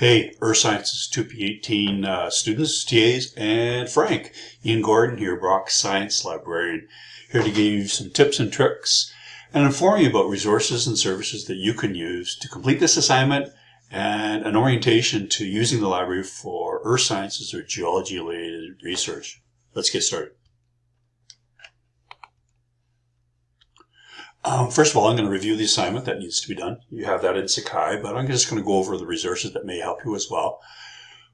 Hey, Earth Sciences 2P18 students, TAs, and Frank. Ian Gordon here, Brock Science Librarian, here to give you some tips and tricks and inform you about resources and services that you can use to complete this assignment and an orientation to using the library for earth sciences or geology-related research. Let's get started. First of all, I'm going to review the assignment that needs to be done. You have that in Sakai, but I'm just going to go over the resources that may help you as well.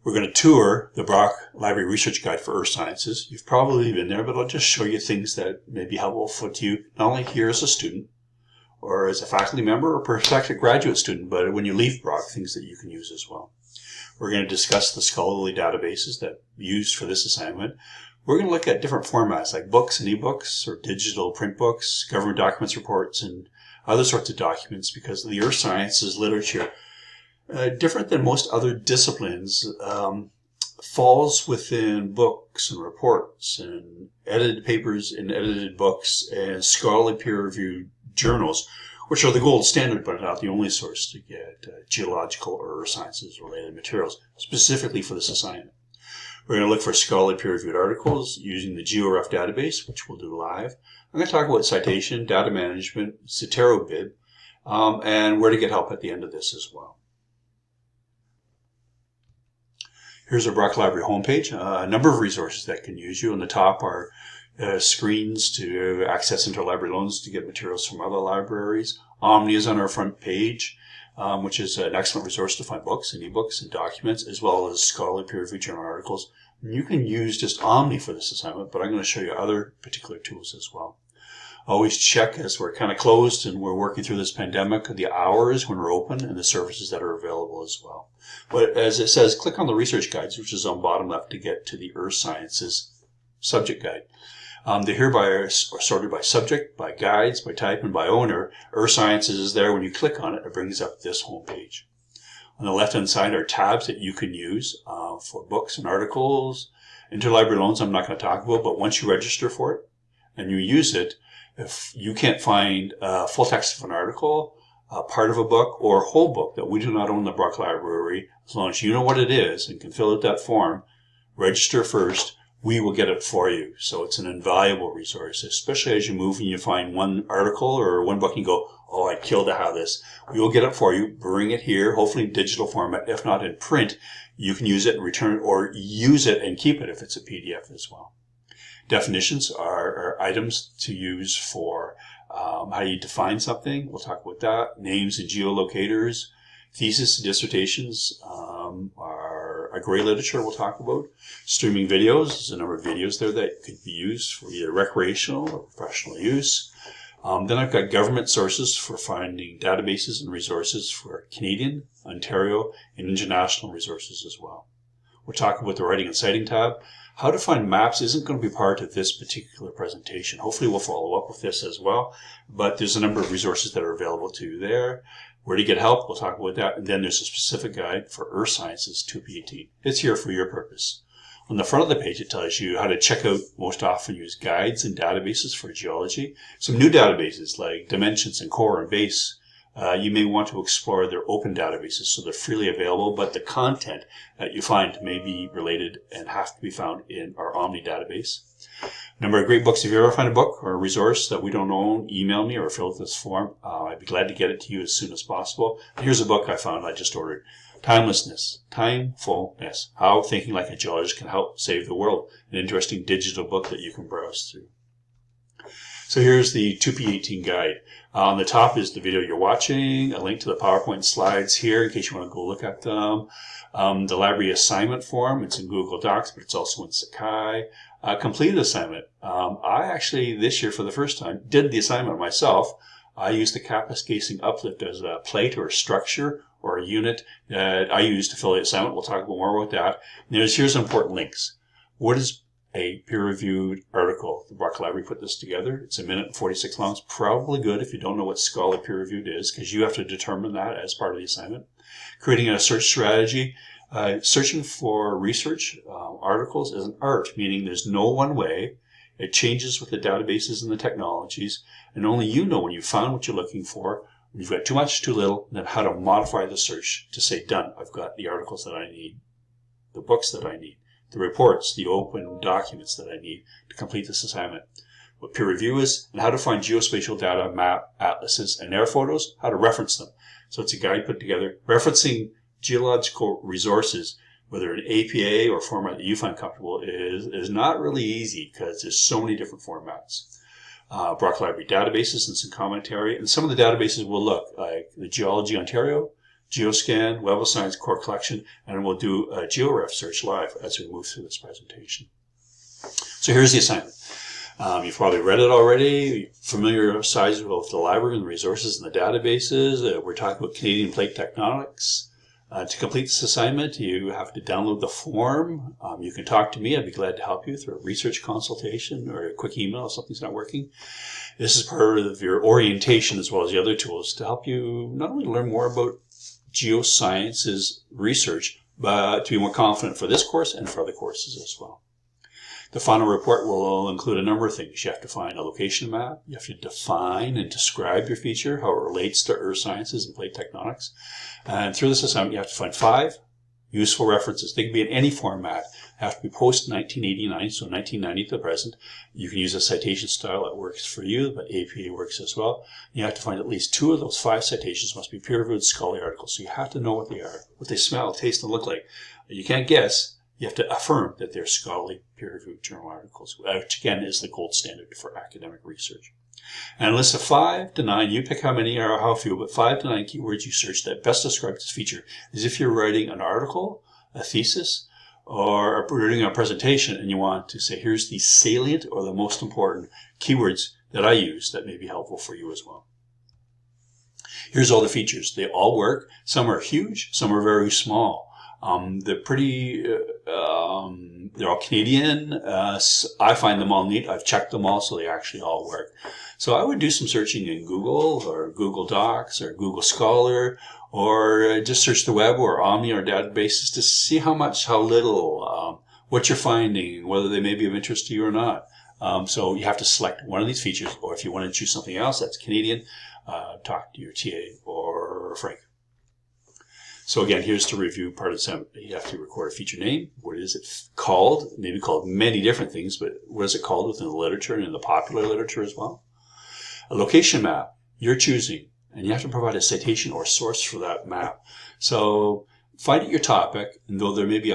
We're going to tour the Brock Library Research Guide for Earth Sciences. You've probably been there, but I'll just show you things that may be helpful to you, not only here as a student or as a faculty member or prospective graduate student, but when you leave Brock, things that you can use as well. We're going to discuss the scholarly databases that are used for this assignment. We're going to look at different formats like books and ebooks or digital print books, government documents, reports, and other sorts of documents because the earth sciences literature, different than most other disciplines, falls within books and reports and edited papers and edited books and scholarly peer-reviewed journals, which are the gold standard but not the only source to get geological or earth sciences related materials, specifically for this assignment. We're going to look for scholarly peer-reviewed articles using the yearERSC database, which we'll do live. I'm going to talk about citation, data management, Zotero bib, and where to get help at the end of this as well. Here's our Brock Library homepage. A number of resources that can use you. On the top are screens to access interlibrary loans to get materials from other libraries. Omni is on our front page, which is an excellent resource to find books and ebooks and documents, as well as scholarly peer-reviewed journal articles. You can use just Omni for this assignment, but I'm going to show you other particular tools as well. Always check, as we're kind of closed and we're working through this pandemic, the hours when we're open and the services that are available as well. But as it says, click on the research guides, which is on bottom left, to get to the Earth Sciences subject guide. They're hereby are sorted by subject, by guides, by type, and by owner. Earth Sciences is there. When you click on it, it brings up this homepage. On the left-hand side are tabs that you can use for books and articles. Interlibrary loans I'm not going to talk about, but once you register for it and you use it, if you can't find full text of an article, part of a book, or a whole book that we do not own in the Brock Library, as long as you know what it is and can fill out that form, register first. We will get it for you. So it's an invaluable resource, especially as you move and you find one article or one book and you go, oh, I'd kill to have this. We will get it for you, bring it here, hopefully in digital format. If not in print, you can use it and return it or use it and keep it if it's a PDF as well. Definitions are items to use for how you define something. We'll talk about that. Names and geolocators. Thesis and dissertations are a great literature we'll talk about. Streaming videos, there's a number of videos there that could be used for either recreational or professional use. Then I've got government sources for finding databases and resources for Canadian, Ontario, and international resources as well. We'll talk about the writing and citing tab. How to find maps isn't going to be part of this particular presentation. Hopefully we'll follow up with this as well, but there's a number of resources that are available to you there. Where to get help, we'll talk about that. And then there's a specific guide for Earth Sciences 2P18. It's here for your purpose. On the front of the page, it tells you how to check out most often used guides and databases for geology. Some new databases like Dimensions and Core and Base. You may want to explore their open databases so they're freely available, but the content that you find may be related and have to be found in our Omni database. A number of great books. If you ever find a book or a resource that we don't own, email me or fill out this form. I'd be glad to get it to you as soon as possible. Here's a book I found I just ordered. Timefulness, How Thinking Like a Geologist Can Help Save the World. An interesting digital book that you can browse through. So here's the 2P18 guide. On the top is the video you're watching, a link to the PowerPoint slides here in case you want to go look at them. The library assignment form, it's in Google Docs, but it's also in Sakai. Completed assignment. I actually, this year for the first time, did the assignment myself. I used the Kapuskasing Uplift as a plate or a structure or a unit that I used to fill the assignment. We'll talk more about that. Here's some important links. What is a peer-reviewed article? The Brock Library put this together. It's 1 minute and 46 long. It's probably good if you don't know what scholarly peer-reviewed is, because you have to determine that as part of the assignment. Creating a search strategy. Searching for research articles is an art, meaning there's no one way. It changes with the databases and the technologies, and only you know when you found what you're looking for When you've got too much, too little, then how to modify the search to say, done, I've got the articles that I need, the books that I need, the reports, the open documents that I need to complete this assignment. What peer review is, and how to find geospatial data, map, atlases, and air photos, how to reference them. So it's a guide put together. Referencing geological resources, whether in APA or format that you find comfortable, is not really easy because there's so many different formats. Brock Library databases and some commentary. And some of the databases will look like the Geology Ontario, GeoScan, Web of Science Core Collection, and we'll do a GeoRef search live as we move through this presentation. So here's the assignment. You've probably read it already, familiarize with the library and the resources and the databases. We're talking about Canadian plate tectonics. To complete this assignment, you have to download the form. You can talk to me. I'd be glad to help you through a research consultation or a quick email if something's not working. This is part of your orientation as well as the other tools to help you not only learn more about geosciences research, but to be more confident for this course and for other courses as well. The final report will include a number of things. You have to find a location map. You have to define and describe your feature, how it relates to earth sciences and plate tectonics. And through this assignment, you have to find 5 useful references. They can be in any format. They have to be post-1989, so 1990 to the present. You can use a citation style that works for you, but APA works as well. You have to find at least 2 of those 5 citations must be peer-reviewed scholarly articles. So you have to know what they are, what they smell, taste, and look like. You can't guess. You have to affirm that they're scholarly peer-reviewed journal articles, which again is the gold standard for academic research. And a list of 5 to 9, you pick how many or how few, but 5 to 9 keywords you search that best describe this feature, as if you're writing an article, a thesis, or writing a presentation, and you want to say, here's the salient or the most important keywords that I use that may be helpful for you as well. Here's all the features. They all work. Some are huge, some are very small. They're pretty, they're all Canadian. I find them all neat. I've checked them all, so they actually all work. So I would do some searching in Google or Google Docs or Google Scholar, or just search the web or Omni or databases to see how much, how little, what you're finding, whether they may be of interest to you or not. So you have to select one of these features, or if you want to choose something else that's Canadian, talk to your TA or Frank. So again, here's to review part of the you have to record a feature name. What is it called? Maybe called many different things, but what is it called within the literature and in the popular literature as well? A location map you're choosing, and you have to provide a citation or source for that map. So find out your topic, and though there may be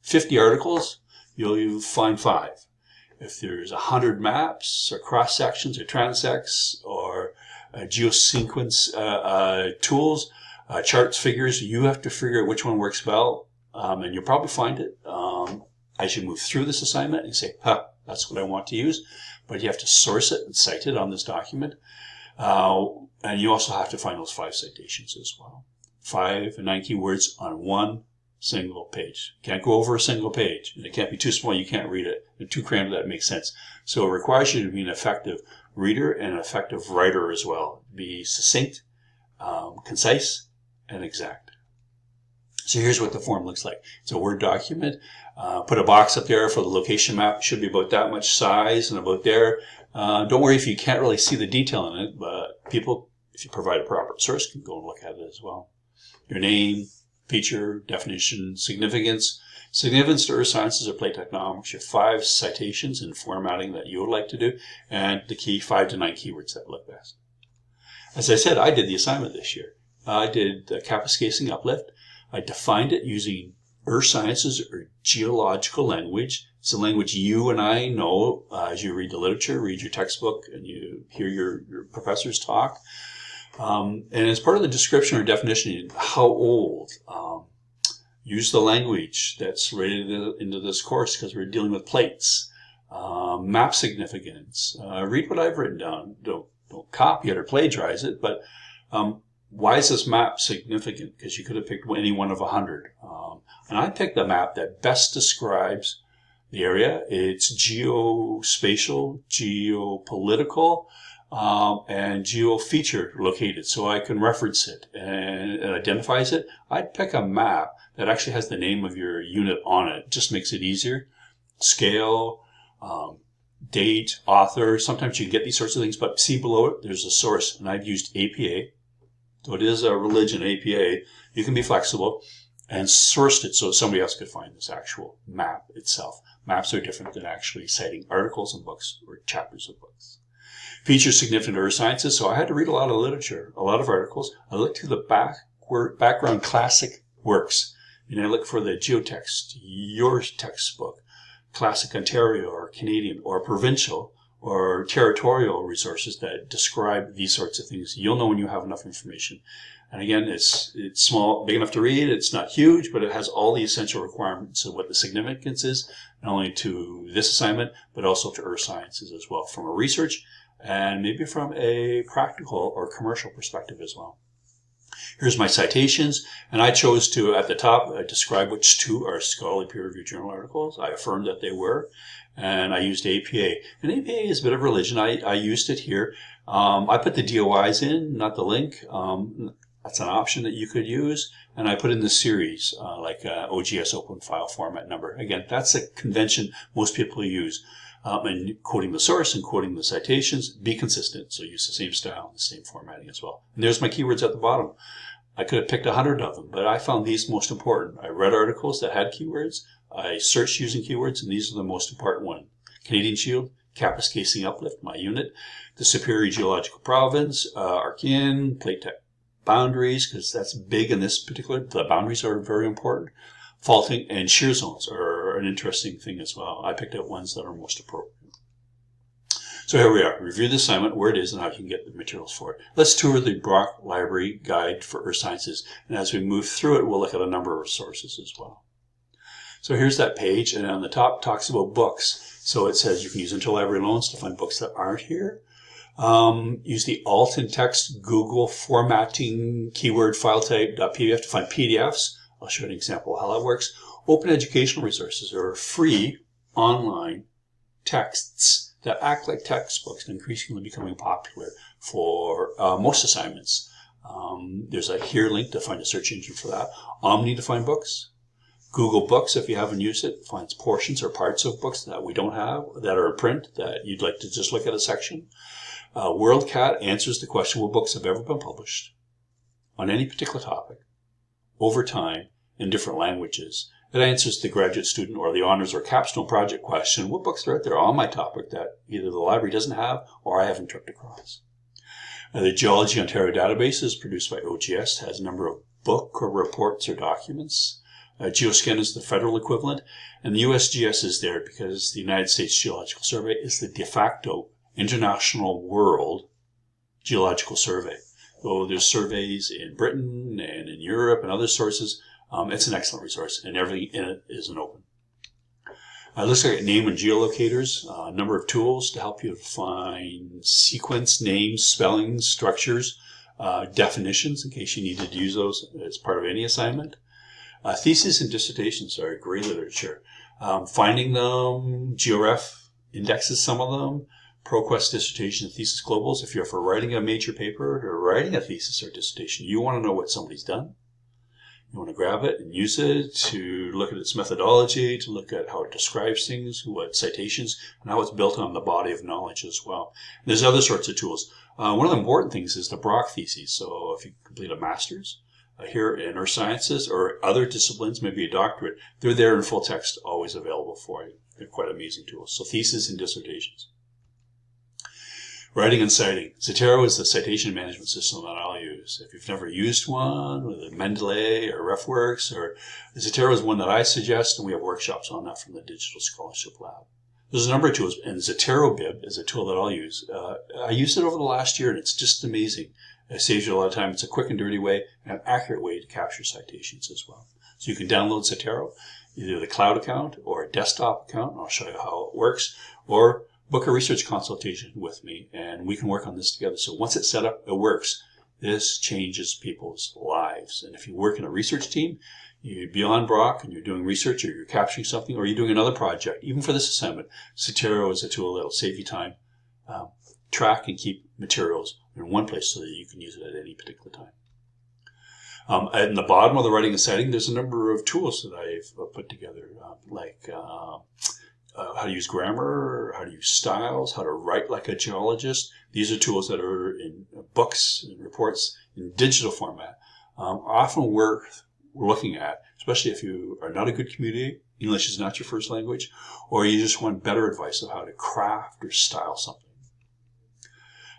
50 articles, you'll find 5. If there's 100 maps or cross sections or transects or geosequence tools, charts, figures, you have to figure out which one works well, and you'll probably find it as you move through this assignment and say, that's what I want to use. But you have to source it and cite it on this document. And you also have to find those 5 citations as well. 5 and 9 keywords on one single page. Can't go over a single page. And it can't be too small, you can't read it. And too crammed, that makes sense. So it requires you to be an effective reader and an effective writer as well. Be succinct, concise, and exact. So here's what the form looks like. It's a Word document. Put a box up there for the location map. It should be about that much size and about there. Don't worry if you can't really see the detail in it, but people, if you provide a proper source, can go and look at it as well. Your name, feature, definition, significance. Significance to earth sciences or plate tectonics. Your 5 citations and formatting that you would like to do, and the key 5 to 9 keywords that look best. As I said, I did the assignment this year. I did the Kapuskasing Uplift. I defined it using earth sciences or geological language. It's a language you and I know as you read the literature, read your textbook, and you hear your professors talk. And as part of the description or definition, how old, use the language that's rated into this course because we're dealing with plates, map significance. Read what I've written down. Don't copy it or plagiarize it, but why is this map significant? Because you could have picked any one of 100. And I picked the map that best describes the area. It's geospatial, geopolitical, and geo-feature located, so I can reference it and it identifies it. I'd pick a map that actually has the name of your unit on it. It just makes it easier. Scale, date, author. Sometimes you can get these sorts of things, but see below it, there's a source, and I've used APA. So it is a religion, APA. You can be flexible, and sourced it so somebody else could find this actual map itself. Maps are different than actually citing articles in books or chapters of books. Features significant earth sciences, so I had to read a lot of literature, a lot of articles. I looked through the background classic works, and I looked for the geotext, your textbook, classic Ontario or Canadian or provincial or territorial resources that describe these sorts of things. You'll know when you have enough information. And again, it's small, big enough to read. It's not huge, but it has all the essential requirements of what the significance is, not only to this assignment, but also to earth sciences as well, from a research and maybe from a practical or commercial perspective as well. Here's my citations, and I chose to, at the top, describe which two are scholarly peer-reviewed journal articles. I affirmed that they were, and I used APA. And APA is a bit of religion. I used it here. I put the DOIs in, not the link. That's an option that you could use. And I put in the series, like OGS open file format number. Again, that's a convention most people use. And quoting the source and quoting the citations, be consistent. So use the same style and the same formatting as well. And there's my keywords at the bottom. I could have picked 100 of them, but I found these most important. I read articles that had keywords. I searched using keywords, and these are the most important ones. Canadian Shield, Kapuskasing Uplift, my unit. The Superior Geological Province, Archean, plate tect boundaries, because that's big in this particular. The boundaries are very important. Faulting and shear zones are an interesting thing as well. I picked out ones that are most appropriate. So here we are. Review the assignment, where it is, and how you can get the materials for it. Let's tour the Brock Library Guide for Earth Sciences. And as we move through it, we'll look at a number of sources as well. So here's that page, and on the top talks about books. So it says you can use interlibrary loans to find books that aren't here. Use the alt in text Google formatting keyword file type .pdf to find PDFs. I'll show you an example of how that works. Open educational resources are free online texts that act like textbooks and increasingly becoming popular for most assignments. There's a here link to find a search engine for that. Omni to find books. Google Books, if you haven't used it, finds portions or parts of books that we don't have, that are in print, that you'd like to just look at a section. WorldCat answers the question, what books have ever been published on any particular topic over time in different languages. It answers the graduate student or the honors or capstone project question, what books are out there on my topic that either the library doesn't have or I haven't tripped across. The Geology Ontario database is produced by OGS, has a number of book or reports or documents. Geoscan is the federal equivalent, and the USGS is there because the United States Geological Survey is the de facto international world geological survey. So there's surveys in Britain and in Europe and other sources. It's an excellent resource, and everything in it is an open. Let's look at name and geolocators, a number of tools to help you find sequence, names, spellings, structures, definitions in case you needed to use those as part of any assignment. Theses and dissertations are great literature. Finding them, GeoRef indexes some of them. ProQuest dissertation and thesis globals. If you're for writing a major paper or writing a thesis or dissertation, you want to know what somebody's done. You want to grab it and use it to look at its methodology, to look at how it describes things, what citations, and how it's built on the body of knowledge as well. And there's other sorts of tools. One of the important things is the Brock theses. So if you complete a master's here in earth sciences or other disciplines, maybe a doctorate, they're there in full text, always available for you. They're quite amazing tools. So theses and dissertations. Writing and citing. Zotero is the citation management system that I'll use. If you've never used one, with Mendeley or RefWorks, or Zotero is one that I suggest, and we have workshops on that from the Digital Scholarship Lab. There's a number of tools, and Zotero Bib is a tool that I'll use. I used it over the last year, and it's just amazing. It saves you a lot of time. It's a quick and dirty way, and an accurate way to capture citations as well. So you can download Zotero, either the cloud account or a desktop account, and I'll show you how it works, or book a research consultation with me, and we can work on this together. So once it's set up, it works. This changes people's lives. And if you work in a research team, you're beyond Brock and you're doing research or you're capturing something or you're doing another project, even for this assignment, Zotero is a tool that will save you time, track and keep materials in one place so that you can use it at any particular time. At the bottom of the writing and citing, there's a number of tools that I've put together, like how to use grammar, how to use styles, how to write like a geologist. These are tools that are in books and reports in digital format, often worth looking at, especially if you are not a good communicator, English is not your first language, or you just want better advice of how to craft or style something.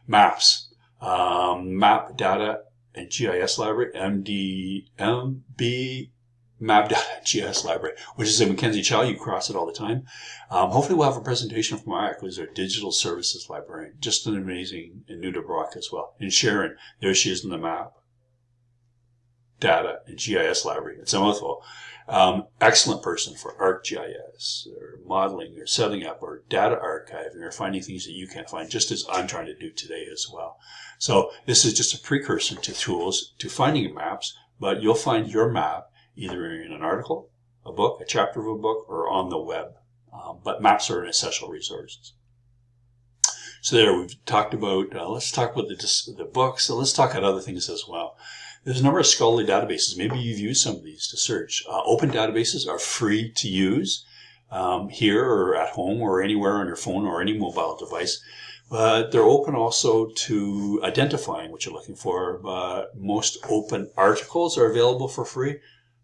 Maps, Map Data and GIS Library, MB Map Data and GIS Library, which is a Mackenzie Chow. You cross it all the time. Hopefully we'll have a presentation from Maya, who's our digital services librarian. Just an amazing, and Nuda Brock as well. And Sharon, there she is in the Map Data and GIS Library. It's a mouthful. Excellent person for ArcGIS, or modeling, or setting up, or data archiving, or finding things that you can't find, just as I'm trying to do today as well. So this is just a precursor to tools, to finding maps, but you'll find your map either in an article, a book, a chapter of a book, or on the web. But maps are an essential resource. So there, we've talked about, let's talk about the books, and let's talk about other things as well. There's a number of scholarly databases. Maybe you've used some of these to search. Open databases are free to use here or at home or anywhere on your phone or any mobile device. But they're open also to identifying what you're looking for. But most open articles are available for free.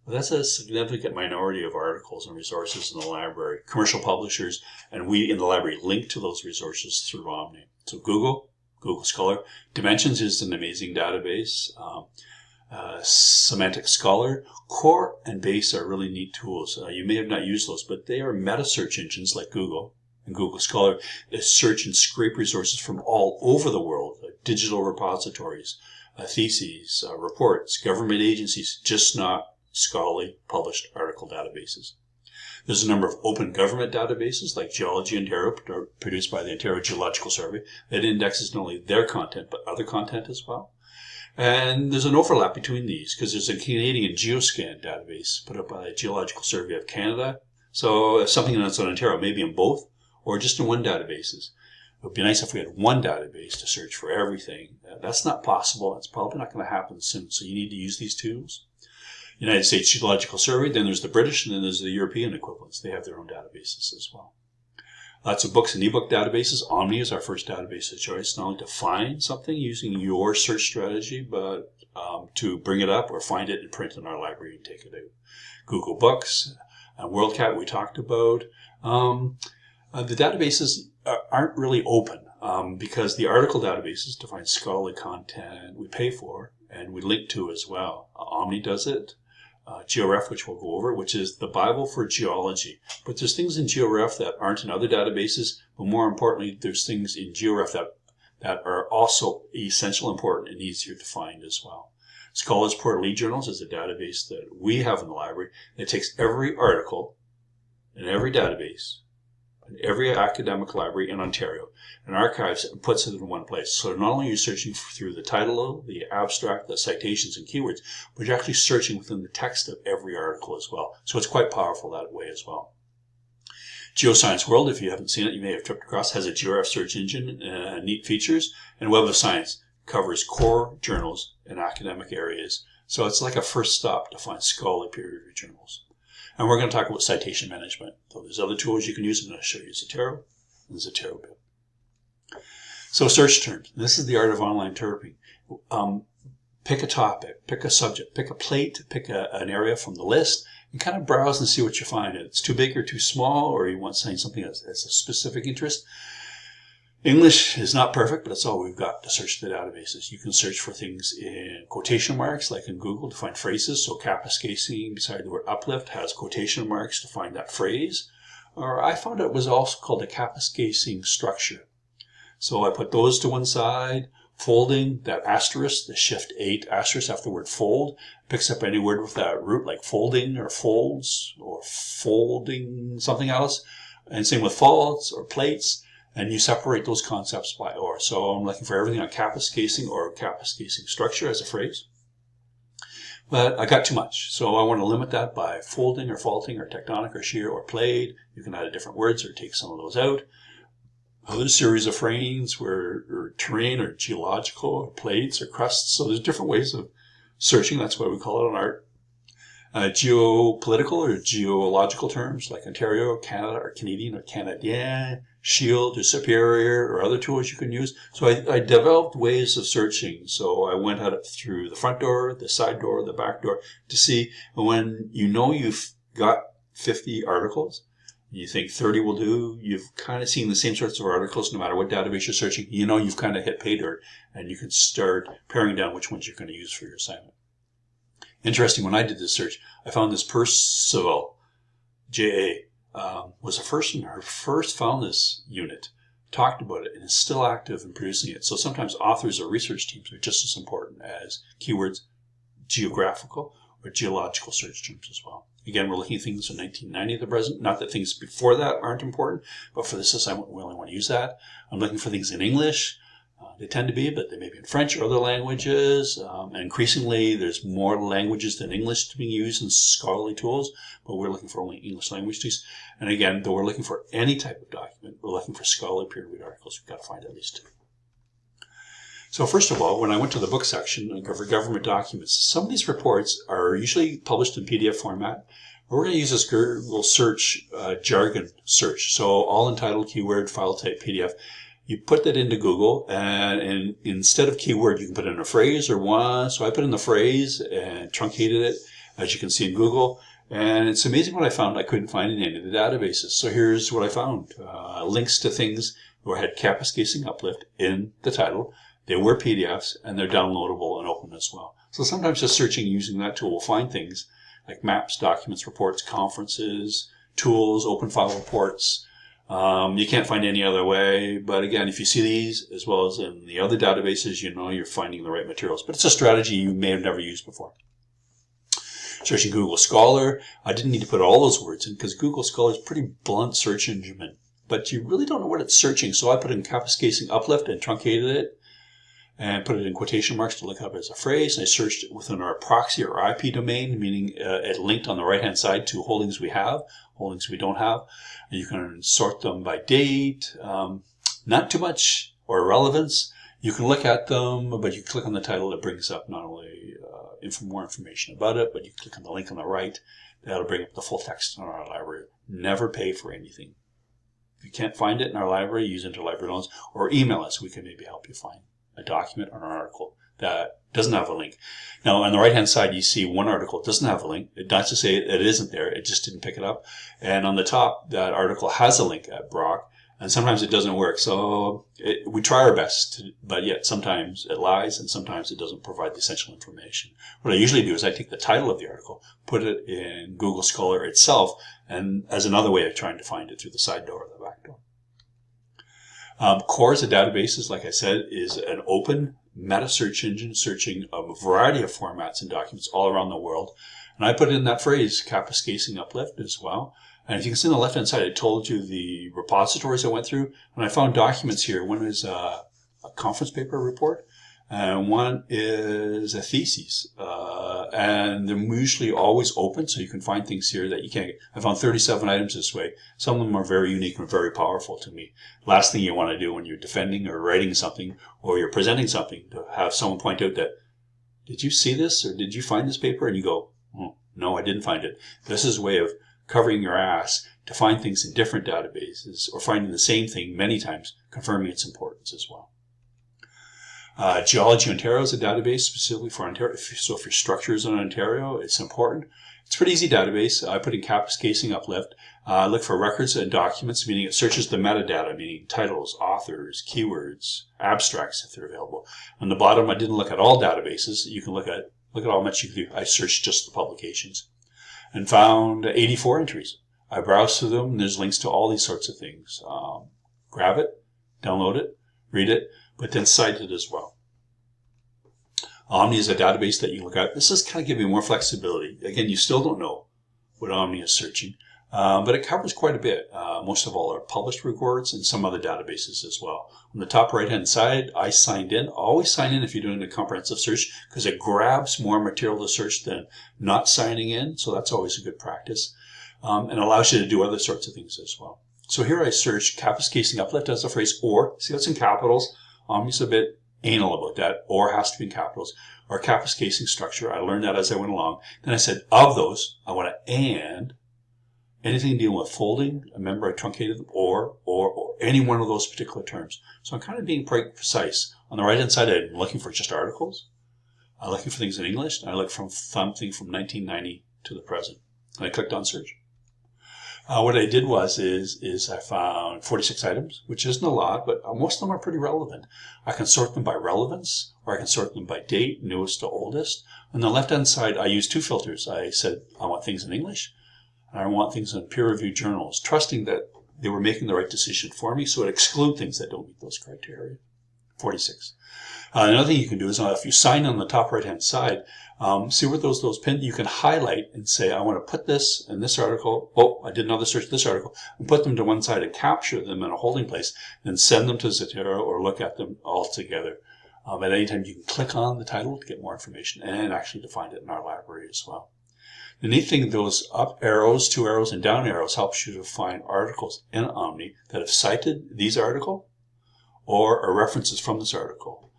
But that's a significant minority of articles and resources in the library. Commercial publishers, and we in the library link to those resources through Omni. So Google Scholar. Dimensions is an amazing database. Semantic Scholar, Core, and Base are really neat tools. You may have not used those, but they are meta search engines like Google and Google Scholar that search and scrape resources from all over the world, digital repositories, theses, reports, government agencies, just not scholarly published article databases. There's a number of open government databases like Geology Ontario, produced by the Ontario Geological Survey, that indexes not only their content, but other content as well. And there's an overlap between these because there's a Canadian Geoscan database put up by the Geological Survey of Canada. So if something that's in Ontario, maybe in both or just in one databases. It would be nice if we had one database to search for everything. That's not possible. It's probably not going to happen soon. So you need to use these tools. United States Geological Survey, then there's the British, and then there's the European equivalents. They have their own databases as well. Lots of books and ebook databases. Omni is our first database of choice, not only to find something using your search strategy, but to bring it up or find it in print in our library and take it out. Google Books and WorldCat we talked about. The databases aren't really open because the article databases to find scholarly content we pay for and we link to as well. Omni does it. GeoRef, which we'll go over, which is the Bible for geology. But there's things in GeoRef that aren't in other databases, but more importantly, there's things in GeoRef that are also essential, important, and easier to find as well. Scholars Portal Journals is a database that we have in the library that takes every article in every database, in every academic library in Ontario, and archives it and puts it in one place. So not only are you searching through the title, the abstract, the citations and keywords, but you're actually searching within the text of every article as well. So it's quite powerful that way as well. Geoscience World, if you haven't seen it, you may have tripped across, has a GeoRef search engine, neat features, and Web of Science covers core journals in academic areas. So it's like a first stop to find scholarly peer-reviewed journals. And we're going to talk about citation management. So there's other tools you can use. I'm going to show you Zotero and Zotero Build. So search terms. This is the art of online interpreting. Pick a topic, pick a subject, pick a plate, pick an area from the list, and kind of browse and see what you find. If it's too big or too small, or you want something that's a specific interest. English is not perfect, but that's all we've got to search the databases. You can search for things in quotation marks, like in Google, to find phrases. So Kapuskasing, beside the word uplift, has quotation marks to find that phrase. Or I found it was also called a Kapuskasing structure. So I put those to one side. Folding, that asterisk, the shift 8 asterisk after the word fold, picks up any word with that root, like folding or folds or folding something else. And same with faults or plates. And you separate those concepts by or. So I'm looking for everything on Kapuskasing or Kapuskasing structure as a phrase. But I got too much. So I want to limit that by folding or faulting or tectonic or shear or plate. You can add different words or take some of those out. Other series of frames or terrain or geological or plates or crusts. So there's different ways of searching. That's why we call it an art. Geopolitical or geological terms like Ontario, Canada, or Canadian or Canadien, Shield or Superior, or other tools you can use. So I developed ways of searching. So I went out through the front door, the side door, the back door to see when you know you've got 50 articles, you think 30 will do, you've kind of seen the same sorts of articles no matter what database you're searching, you know you've kind of hit pay dirt, and you can start paring down which ones you're going to use for your assignment. Interesting, when I did this search, I found this Percival, J.A., was the person who first found this unit, talked about it, and is still active in producing it. So sometimes authors or research teams are just as important as keywords, geographical or geological search terms as well. Again, we're looking at things from 1990 to the present. Not that things before that aren't important, but for this assignment, we only want to use that. I'm looking for things in English. They tend to be, but they may be in French or other languages. And increasingly, there's more languages than English to be used in scholarly tools, but we're looking for only English language tools. And again, though we're looking for any type of document, we're looking for scholarly peer-reviewed articles. We've got to find at least 2. So first of all, when I went to the book section for government documents, some of these reports are usually published in PDF format. We're going to use this Google search jargon search. So all entitled, keyword, file type, PDF. You put that into Google, and instead of keyword, you can put in a phrase or one. So I put in the phrase and truncated it, as you can see in Google. And it's amazing what I found I couldn't find in any of the databases. So here's what I found. Links to things where I had Kapuskasing Uplift in the title. They were PDFs, and they're downloadable and open as well. So sometimes just searching using that tool will find things like maps, documents, reports, conferences, tools, open file reports. You can't find any other way. But again, if you see these as well as in the other databases, you know you're finding the right materials. But it's a strategy you may have never used before. Searching Google Scholar, I didn't need to put all those words in because Google Scholar is a pretty blunt search engine. But you really don't know what it's searching. So I put in Kapuskasing Uplift and truncated it and put it in quotation marks to look up as a phrase. And I searched it within our proxy or IP domain, meaning it linked on the right-hand side to holdings we have, holdings we don't have. And you can sort them by date, not too much or relevance. You can look at them, but you click on the title, it brings up not only more information about it, but you click on the link on the right, that'll bring up the full text in our library. Never pay for anything. If you can't find it in our library, use interlibrary loans or email us. We can maybe help you find a document or an article that doesn't have a link. Now, on the right-hand side, you see one article doesn't have a link. Not to say it isn't there, it just didn't pick it up. And on the top, that article has a link at Brock, and sometimes it doesn't work. So we try our best, but yet sometimes it lies, and sometimes it doesn't provide the essential information. What I usually do is I take the title of the article, put it in Google Scholar itself, and as another way of trying to find it through the side door or the back door. Core as a database, like I said, is an open meta search engine searching a variety of formats and documents all around the world. And I put in that phrase, Kapuskasing Uplift, as well. And if you can see on the left-hand side, I told you the repositories I went through. And I found documents here. One is a conference paper report, and one is a thesis. And they're usually always open, so you can find things here that you can't get. I found 37 items this way. Some of them are very unique and very powerful to me. Last thing you want to do when you're defending or writing something or you're presenting something, to have someone point out that, did you see this or did you find this paper? And you go, oh, no, I didn't find it. This is a way of covering your ass to find things in different databases or finding the same thing many times, confirming its importance as well. Geology Ontario is a database specifically for Ontario. So if your structure is in Ontario, it's important. It's a pretty easy database. I put in Kapuskasing Uplift. Look for records and documents, meaning it searches the metadata, meaning titles, authors, keywords, abstracts if they're available. On the bottom, I didn't look at all databases. You can look at how much you can do. I searched just the publications and found 84 entries. I browsed through them, and there's links to all these sorts of things. Grab it, download it, read it, but then cite it as well. Omni is a database that you look at. This is kind of giving more flexibility. Again, you still don't know what Omni is searching, but it covers quite a bit. Most of all are published reports and some other databases as well. On the top right-hand side, I signed in. Always sign in if you're doing a comprehensive search because it grabs more material to search than not signing in, so that's always a good practice, and allows you to do other sorts of things as well. So here I searched Kapuskasing Uplift as a phrase, or, see that's in capitals. Omni's a bit anal about that. Or has to be in capitals. Or Kapuskasing structure. I learned that as I went along. Then I said, of those, I want to and anything dealing with folding. Remember, I truncated them, or any one of those particular terms. So I'm kind of being quite precise. On the right-hand side, I'm looking for just articles. I'm looking for things in English. I look for something from 1990 to the present. And I clicked on search. What I did is I found 46 items, which isn't a lot, but most of them are pretty relevant. I can sort them by relevance, or I can sort them by date, newest to oldest. On the left-hand side, I used 2 filters. I said I want things in English, and I want things in peer-reviewed journals, trusting that they were making the right decision for me, so it excludes things that don't meet those criteria. 46. Another thing you can do is if you sign on the top right-hand side, see where those pinned, you can highlight and say, I want to put this in this article. Oh, I did another search this article, and put them to one side and capture them in a holding place, and send them to Zotero or look at them all together. At any time, you can click on the title to get more information and actually to find it in our library as well. The neat thing, those up arrows, 2 arrows, and down arrows helps you to find articles in Omni that have cited these articles or are references from this article.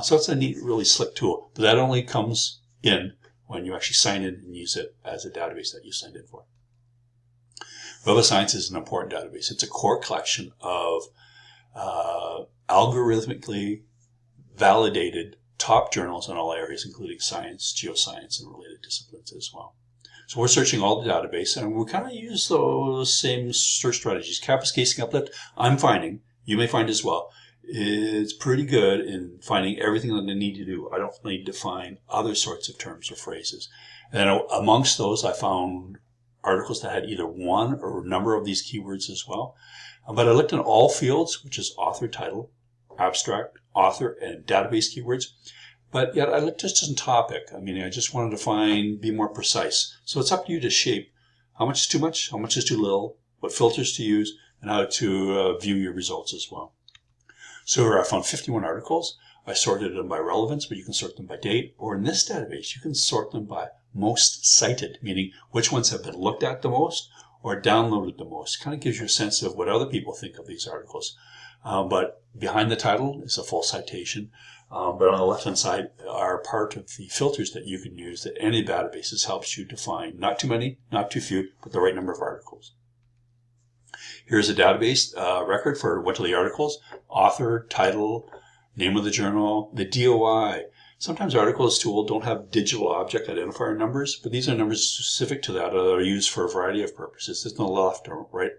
So it's a neat, really slick tool. But that only comes in when you actually sign in and use it as a database that you signed in for. Web of Science is an important database. It's a core collection of algorithmically validated top journals in all areas, including science, geoscience, and related disciplines as well. So we're searching all the database, and we kind of use those same search strategies. Kapuskasing Uplift, I'm finding, you may find as well, it's pretty good in finding everything that I need to do. I don't need to find other sorts of terms or phrases. And amongst those, I found articles that had either one or a number of these keywords as well. But I looked in all fields, which is author, title, abstract, author, and database keywords. But yet I looked just on topic. I mean, I just wanted to be more precise. So it's up to you to shape how much is too much, how much is too little, what filters to use, and how to view your results as well. So I found 51 articles. I sorted them by relevance, but you can sort them by date. Or in this database, you can sort them by most cited, meaning which ones have been looked at the most or downloaded the most. Kind of gives you a sense of what other people think of these articles. But behind the title is a full citation. But on the left-hand side are part of the filters that you can use that any databases helps you to find not too many, not too few, but the right number of articles. Here's a database record for what are the articles, author, title, name of the journal, the DOI. Sometimes articles too don't have digital object identifier numbers, but these are numbers specific to that are used for a variety of purposes. It's in the left or right,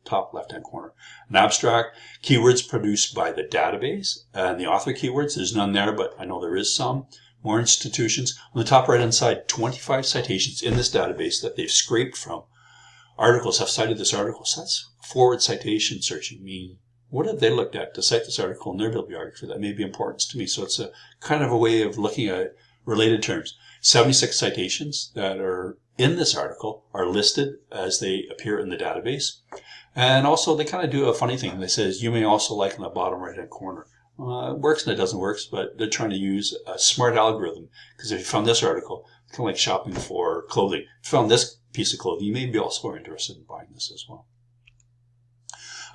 top left-hand corner. An abstract, keywords produced by the database, and the author keywords, there's none there, but I know there is some. More institutions. On the top right-hand side, 25 citations in this database that they've scraped from. Articles have cited this article. So that's forward citation searching, meaning what have they looked at to cite this article in their bibliography that may be important to me? So it's a kind of a way of looking at related terms. 76 citations that are in this article are listed as they appear in the database. And also they kind of do a funny thing. They says, you may also like in the bottom right-hand corner. It works and it doesn't work, but they're trying to use a smart algorithm. Because if you found this article, kind of like shopping for clothing. If you found this piece of clothing, you may be also interested in buying this as well.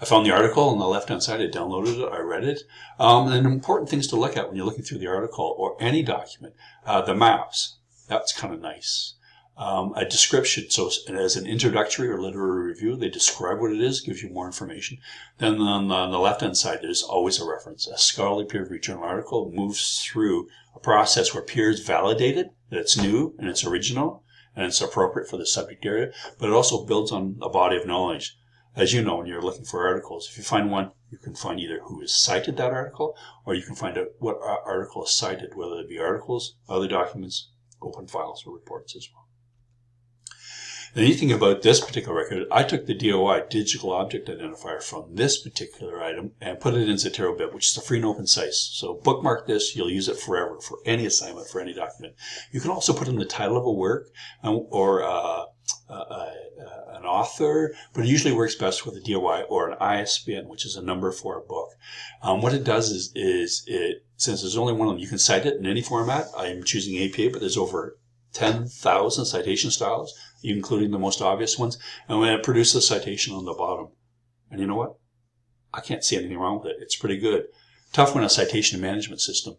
I found the article on the left-hand side. I downloaded it. I read it. And important things to look at when you're looking through the article or any document. The maps. That's kind of nice. A description. So as an introductory or literary review, they describe what it is, gives you more information. Then on the left-hand side, there's always a reference. A scholarly peer-reviewed journal article moves through a process where peers validate it, that it's new and it's original and it's appropriate for the subject area, but it also builds on a body of knowledge. As you know, when you're looking for articles, if you find one, you can find either who has cited that article, or you can find out what article is cited, whether it be articles, other documents, open files, or reports as well. The neat thing about this particular record, I took the DOI, Digital Object Identifier, from this particular item and put it in Zotero Bib, which is a free and open site. So bookmark this, you'll use it forever for any assignment, for any document. You can also put in the title of a work or an author, but it usually works best with a DOI or an ISBN, which is a number for a book. What it does is it, since there's only one of them, you can cite it in any format. I'm choosing APA, but there's over 10,000 citation styles, including the most obvious ones. And when it produces a citation on the bottom, and you know what? I can't see anything wrong with it. It's pretty good. Tough when a citation management system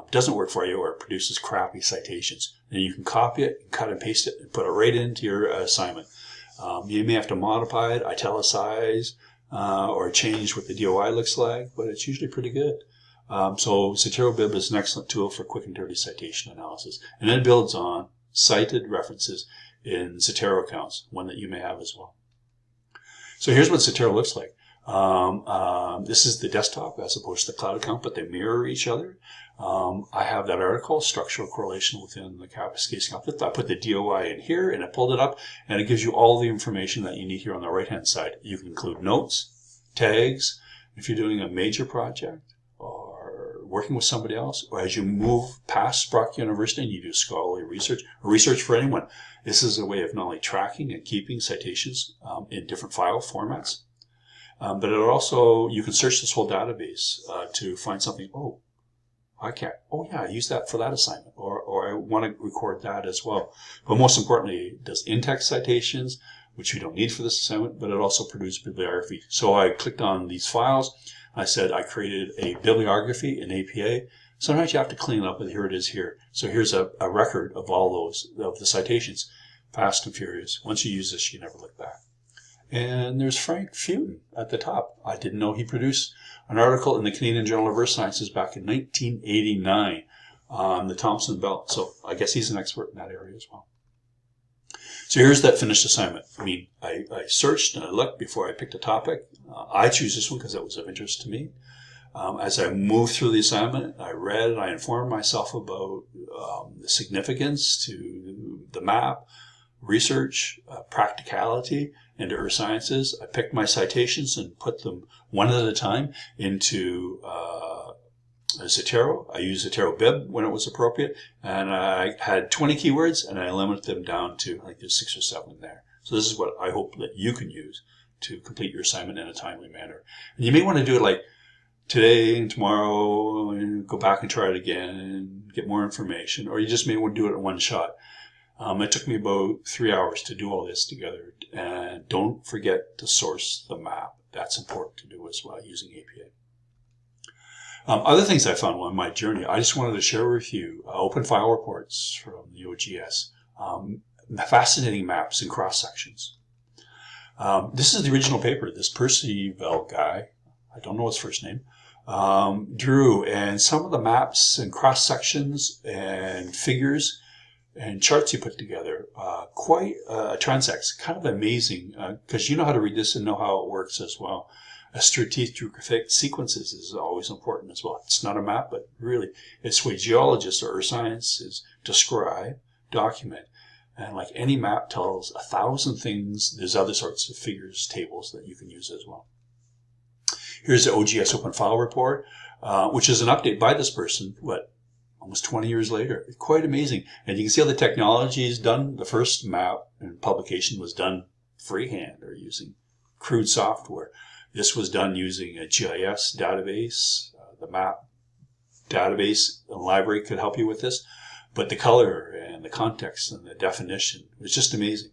doesn't work for you or it produces crappy citations. And you can copy it, cut and paste it, and put it right into your assignment. You may have to modify it, italicize, or change what the DOI looks like, but it's usually pretty good. So Zotero Bib is an excellent tool for quick and dirty citation analysis. And it builds on cited references in Zotero accounts, one that you may have as well. So here's what Zotero looks like. This is the desktop as opposed to the cloud account, but they mirror each other. I have that article, Structural Correlation Within the Kapuskasing Uplift. I put the DOI in here and I pulled it up and it gives you all the information that you need here on the right hand side. You can include notes, tags, if you're doing a major project or working with somebody else, or as you move past Brock University and you do scholarly research or research for anyone. This is a way of not only tracking and keeping citations in different file formats, but it also, you can search this whole database to find something, I use that for that assignment, or I want to record that as well. But most importantly, it does in-text citations, which we don't need for this assignment, but it also produces bibliography. So I clicked on these files. I said I created a bibliography in APA. Sometimes you have to clean it up, but here it is here. So here's a record of all those, of the citations, fast and furious. Once you use this, you never look back. And there's Frank Fueten at the top. I didn't know he produced an article in the Canadian Journal of Earth Sciences back in 1989 on the Thompson Belt. So I guess he's an expert in that area as well. So here's that finished assignment. I mean, I searched and I looked before I picked a topic. I choose this one because it was of interest to me. As I moved through the assignment, I read and I informed myself about the significance to the map, research, practicality into earth sciences. I picked my citations and put them one at a time into Zotero. I used Zotero Bib when it was appropriate, and I had 20 keywords, and I limited them down to, I think there's 6 or 7 there. So this is what I hope that you can use to complete your assignment in a timely manner. And you may want to do it like today and tomorrow, and go back and try it again and get more information, or you just may want to do it in one shot. It took me about 3 hours to do all this together. And don't forget to source the map. That's important to do as well using APA. Other things I found on my journey, I just wanted to share with you open file reports from the OGS, fascinating maps and cross sections. This is the original paper this Percival guy, I don't know his first name, drew, and some of the maps and cross sections and figures and charts you put together, quite transects, kind of amazing, because you know how to read this and know how it works as well. Stratigraphic sequences is always important as well. It's not a map, but really it's what geologists or earth scientists describe, document, and like any map tells 1,000 things. There's other sorts of figures, tables that you can use as well. Here's the OGS Open File Report, which is an update by this person, almost 20 years later. It's quite amazing. And you can see how the technology is done. The first map and publication was done freehand or using crude software. This was done using a GIS database. The map database and library could help you with this. But the color and the context and the definition was just amazing.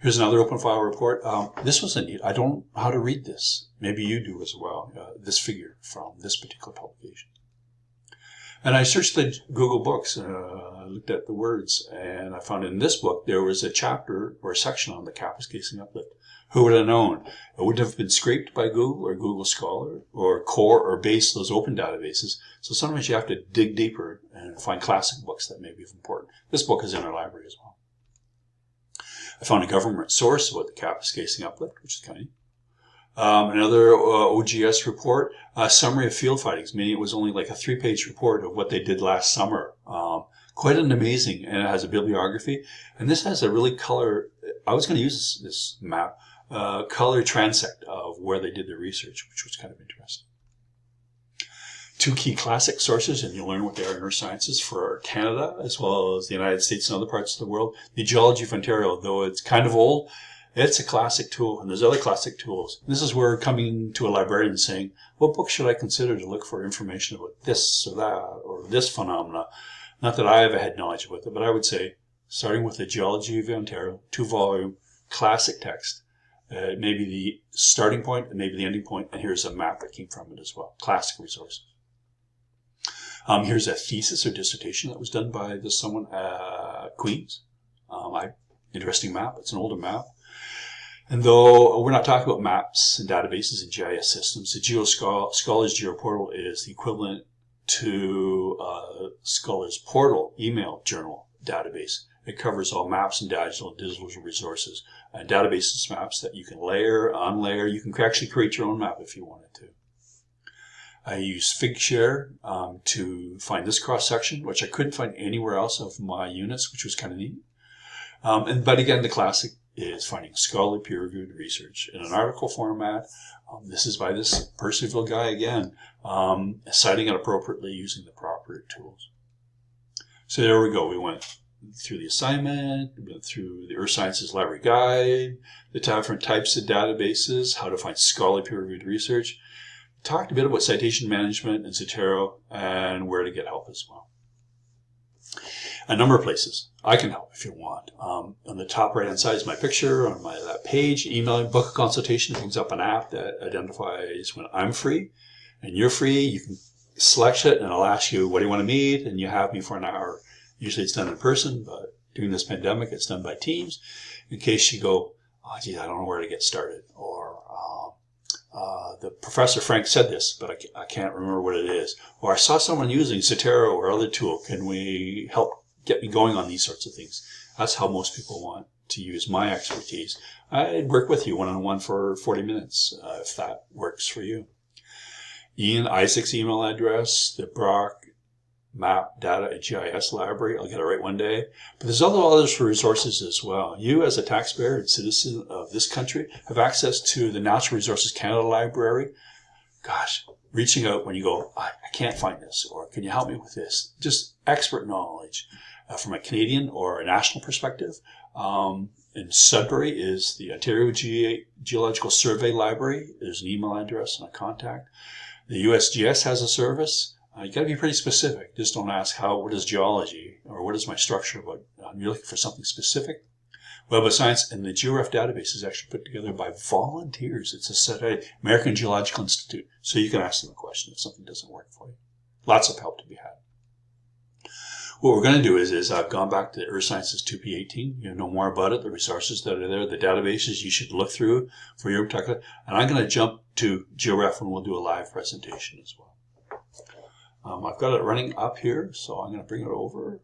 Here's another open file report. This was neat. I don't know how to read this. Maybe you do as well. This figure from this particular publication. And I searched the Google Books, I looked at the words, and I found in this book there was a chapter or a section on the Kapuskasing Uplift. Who would have known? It wouldn't have been scraped by Google or Google Scholar or Core or Base, those open databases. So sometimes you have to dig deeper and find classic books that may be important. This book is in our library as well. I found a government source about the Kapuskasing Uplift, which is kind of neat. Another OGS report, a summary of field findings, meaning it was only like a 3-page report of what they did last summer. Quite an amazing, and it has a bibliography. And this has a really color, I was going to use this map, color transect of where they did their research, which was kind of interesting. 2 key classic sources, and you'll learn what they are in earth sciences for Canada, as well as the United States and other parts of the world. The Geology of Ontario, though it's kind of old, it's a classic tool, and there's other classic tools. This is where coming to a librarian saying, what book should I consider to look for information about this or that, or this phenomena? Not that I ever had knowledge about it, but I would say, starting with the Geology of Ontario, 2-volume classic text, It may be the starting point, it may be the ending point, and here's a map that came from it as well. Classic resource. Here's a thesis or dissertation that was done by someone at Queen's. Interesting map. It's an older map. And though we're not talking about maps and databases and GIS systems, the Scholars GeoPortal is the equivalent to Scholars Portal email journal database. It covers all maps and digital resources and databases maps that you can layer, unlayer. You can actually create your own map if you wanted to. I use Figshare to find this cross-section, which I couldn't find anywhere else of my units, which was kind of neat. But again, the classic is finding scholarly peer-reviewed research in an article format. This is by this Percival guy again, citing it appropriately using the proper tools. So there we go. We went through the assignment, we went through the Earth Sciences Library Guide, the different types of databases, how to find scholarly peer-reviewed research. Talked a bit about citation management and Zotero and where to get help as well. A number of places I can help if you want. On the top right hand side is my picture on that page. Email, book a consultation. It brings up an app that identifies when I'm free and you're free. You can select it and it'll ask you, what do you want to meet? And you have me for an hour. Usually it's done in person, but during this pandemic it's done by Teams in case you go, oh geez, I don't know where to get started. Or the Professor Frank said this, but I can't remember what it is. Or I saw someone using Zotero or other tool. Can we help get me going on these sorts of things? That's how most people want to use my expertise. I'd work with you one-on-one for 40 minutes if that works for you. Ian Isaac's email address, the Brock Map Data and GIS Library. I'll get it right one day. But there's others resources as well. You as a taxpayer and citizen of this country have access to the Natural Resources Canada Library. Gosh, reaching out when you go, I can't find this, or can you help me with this? Just expert knowledge from a Canadian or a national perspective. In Sudbury is the Ontario Geological Survey Library. There's an email address and a contact. The USGS has a service. You got to be pretty specific. Just don't ask what is geology or what is my structure, but you're looking for something specific. Web of Science and the GeoRef database is actually put together by volunteers. It's a set of American Geological Institute, so you can ask them a question if something doesn't work for you. Lots of help to be had. What we're going to do is I've gone back to Earth Sciences 2P18. You know more about it, the resources that are there, the databases you should look through for your particular. And I'm going to jump to GeoRef and we'll do a live presentation as well. I've got it running up here, so I'm going to bring it over.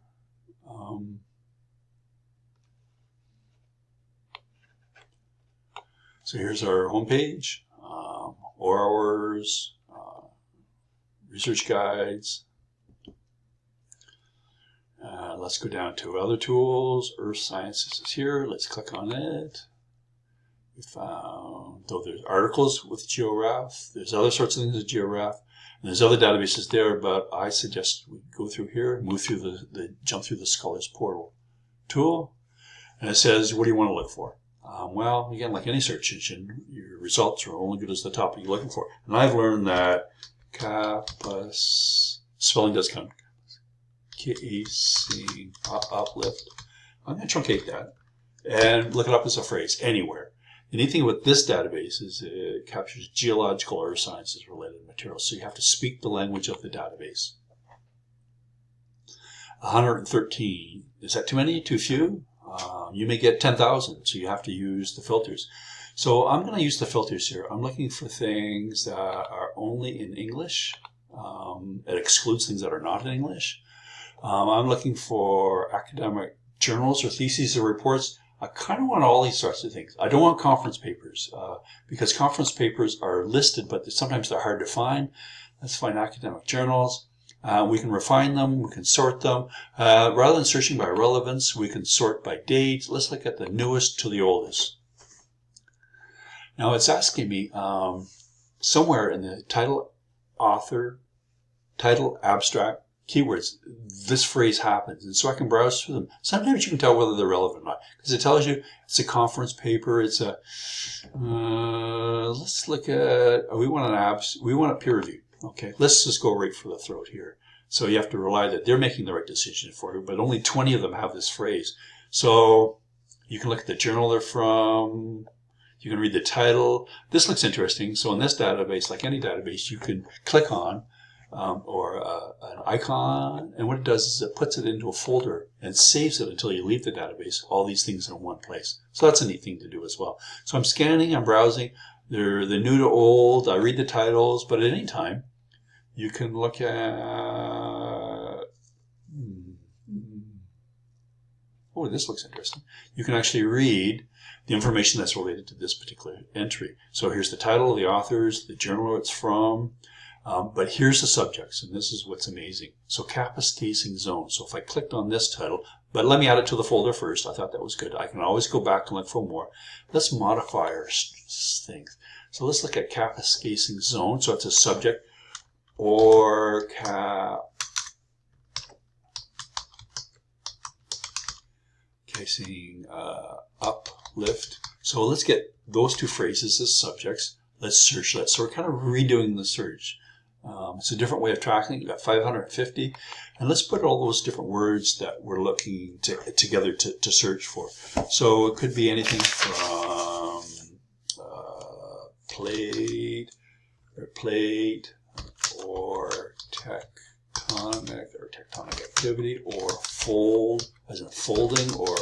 So here's our homepage, ORs, research guides. Let's go down to other tools. Earth Sciences is here. Let's click on it. We found, though there's articles with GeoRef, there's other sorts of things with GeoRef. And there's other databases there, but I suggest we go through here, move through jump through the Scholars Portal tool, and it says, what do you want to look for? Well, again, like any search engine, your results are only good as the topic you're looking for. And I've learned that spelling does count. Kapuskasing Uplift. I'm going to truncate that and look it up as a phrase anywhere. The neat thing with this database is it captures geological earth sciences related materials, so you have to speak the language of the database. 113. Is that too many? Too few? You may get 10,000, so you have to use the filters. So I'm going to use the filters here. I'm looking for things that are only in English. It excludes things that are not in English. I'm looking for academic journals or theses or reports. I kind of want all these sorts of things. I don't want conference papers because conference papers are listed, but sometimes they're hard to find. Let's find academic journals. We can refine them. We can sort them. Rather than searching by relevance, we can sort by date. Let's look at the newest to the oldest. Now it's asking me somewhere in the title, author, title, abstract, keywords, this phrase happens. And so I can browse through them. Sometimes you can tell whether they're relevant or not because it tells you it's a conference paper. It's a, let's look at, we want a peer review. Okay, let's just go right for the throat here. So you have to rely that they're making the right decision for you, but only 20 of them have this phrase. So you can look at the journal they're from. You can read the title. This looks interesting. So in this database, like any database, you can click on an icon, and what it does is it puts it into a folder and saves it until you leave the database, all these things in one place. So that's a neat thing to do as well. So I'm scanning, I'm browsing. They're the new to old. I read the titles, but at any time, you can look at... Oh, this looks interesting. You can actually read the information that's related to this particular entry. So here's the title, the authors, the journal it's from, but here's the subjects, and this is what's amazing. So Kapuskasing Zone. So if I clicked on this title, but let me add it to the folder first. I thought that was good. I can always go back and look for more. Let's modify our things. So let's look at Kapuskasing Zone. So it's a subject or Kapuskasing Uplift. So let's get those two phrases as subjects. Let's search that. So we're kind of redoing the search. It's a different way of tracking. You've got 550. And let's put all those different words that we're looking together to search for. So it could be anything from plate or tectonic activity, or fold, as in folding, or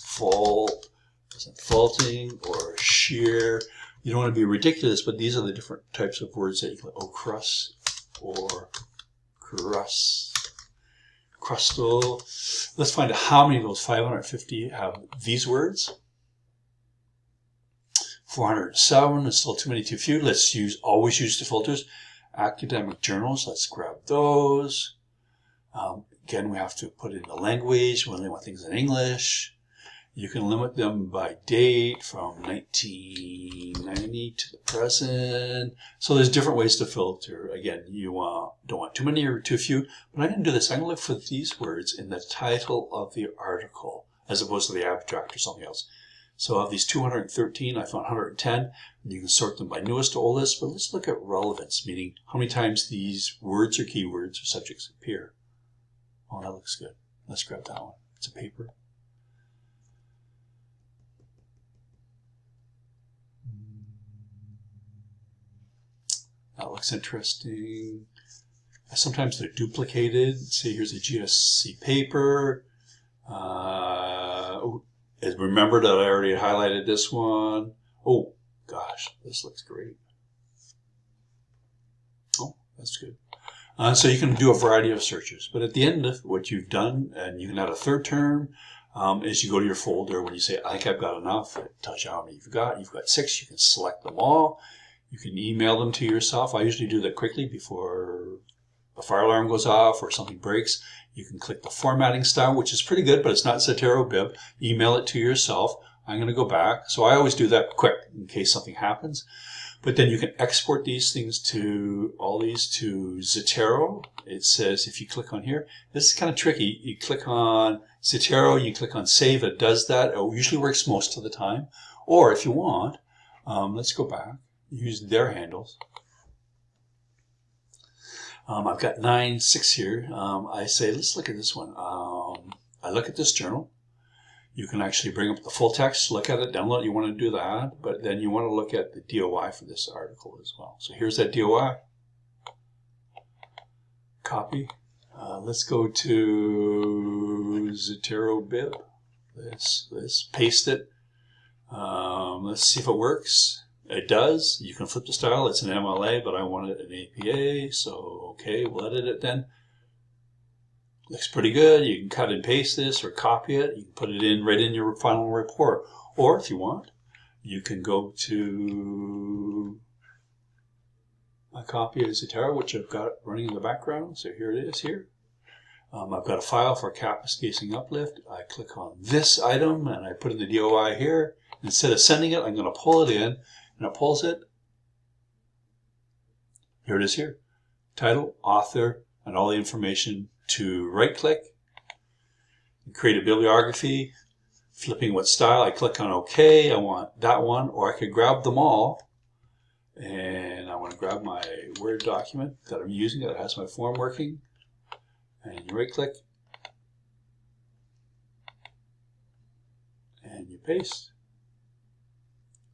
fault, as in faulting, or shear. You don't want to be ridiculous, but these are the different types of words that you can, crust or crustal. Let's find out how many of those 550 have these words. 407 is still too many, too few. Let's always use the filters. Academic journals, let's grab those. Again, we have to put in the language. We only want things in English. You can limit them by date from 1990 to the present. So there's different ways to filter. Again, you don't want too many or too few. But I'm going to do this. I'm going to look for these words in the title of the article as opposed to the abstract or something else. So of these 213, I found 110. And you can sort them by newest to oldest. But let's look at relevance, meaning how many times these words or keywords or subjects appear. Oh, that looks good. Let's grab that one. It's a paper. That looks interesting. Sometimes they're duplicated. Say here's a GSC paper. Remember that I already highlighted this one. Oh, gosh, this looks great. Oh, that's good. So you can do a variety of searches. But at the end of what you've done, and you can add a third term, is you go to your folder. When you say, I think I've got enough, it tells you how many you've got. You've got 6. You can select them all. You can email them to yourself. I usually do that quickly before a fire alarm goes off or something breaks. You can click the formatting style, which is pretty good, but it's not Zotero Bib. Email it to yourself. I'm going to go back. So I always do that quick in case something happens. But then you can export these things to Zotero. It says if you click on here, this is kind of tricky. You click on Zotero, you click on save, it does that. It usually works most of the time. Or if you want, let's go back. Use their handles. I've got 9/6 here. I say, let's look at this one. I look at this journal. You can actually bring up the full text, look at it, download it. You want to do that, but then you want to look at the DOI for this article as well. So here's that DOI. Copy. Let's go to Zotero Bib. Let's paste it. Let's see if it works. It does. You can flip the style. It's an MLA, but I want it an APA. So, okay, we'll edit it then. Looks pretty good. You can cut and paste this or copy it. You can put it in right in your final report. Or if you want, you can go to a copy of Zotero, which I've got running in the background. So here it is here. I've got a file for Kapuskasing Uplift. I click on this item and I put in the DOI here. Instead of sending it, I'm going to pull it in. And it pulls it. Here it is here. Title, author, and all the information. To right-click, create a bibliography, flipping what style. I click on OK. I want that one. Or I could grab them all. And I want to grab my Word document that I'm using that has my form working. And you right-click. And you paste.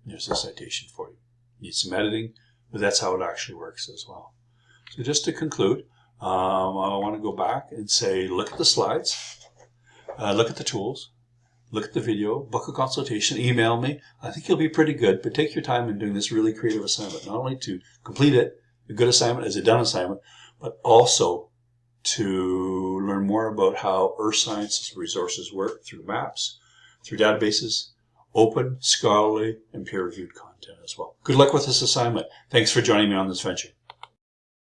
There's a citation for you. Need some editing, but that's how it actually works as well. So just to conclude, I want to go back and say, look at the slides, look at the tools, look at the video, book a consultation, email me. I think you'll be pretty good, but take your time in doing this really creative assignment, not only to complete it, a good assignment is a done assignment, but also to learn more about how earth sciences resources work through maps, through databases, open, scholarly, and peer-reviewed content as well. Good luck with this assignment. Thanks for joining me on this venture.